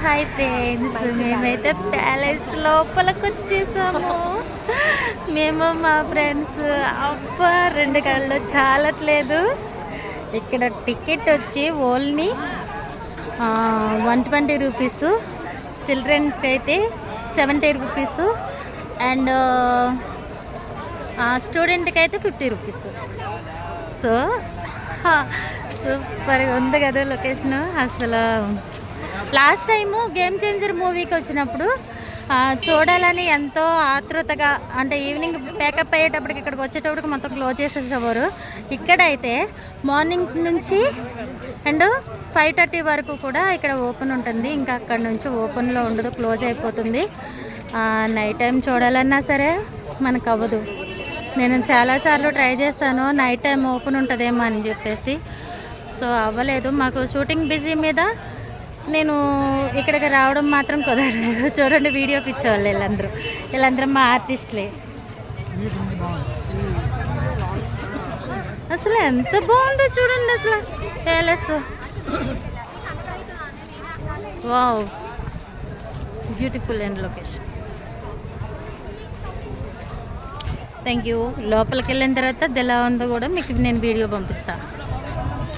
Hi friends, మేమైతే palace లోపలికి వచ్చేసాము. మేము మా ఫ్రెండ్స్ అబ్బా 2 కళ్ళు చాలట్లేదు. ఇక్కడ టికెట్ వచ్చి ఓన్లీ 120 రూపీస్, చిల్డ్రన్స్కి అయితే 70 రూపీస్ అండ్ స్టూడెంట్కి అయితే 50 రూపీస్. సో సూపర్గా ఉంది కదా లొకేషన్. అసలు లాస్ట్ టైము గేమ్ చేంజర్ మూవీకి వచ్చినప్పుడు చూడాలని ఎంతో ఆతృతగా, అంటే ఈవినింగ్ ప్యాకప్ అయ్యేటప్పటికి ఇక్కడికి వచ్చేటప్పటికి మొత్తం క్లోజ్ చేసేసేవారు. ఇక్కడైతే మార్నింగ్ నుంచి అండ్ 5:30 వరకు కూడా ఇక్కడ ఓపెన్ ఉంటుంది. ఇంకా అక్కడ నుంచి ఓపెన్లో ఉండదు, క్లోజ్ అయిపోతుంది. నైట్ టైం చూడాలన్నా సరే మనకు అవ్వదు. నేను చాలాసార్లు ట్రై చేశాను నైట్ టైం ఓపెన్ ఉంటుందేమో అని చెప్పేసి, సో అవ్వలేదు. మాకు షూటింగ్ బిజీ మీద నేను ఇక్కడికి రావడం మాత్రం కుదరలేదు. చూడండి, వీడియో పిచ్చేవాళ్ళు వీళ్ళందరూ మా ఆర్టిస్టులే. అసలు ఎంత బాగుందో చూడండి అసలు palace. Wow, beautiful and location. Thank you. లోపలికి వెళ్ళిన తర్వాత ఎలా ఉందో కూడా మీకు నేను వీడియో పంపిస్తాను.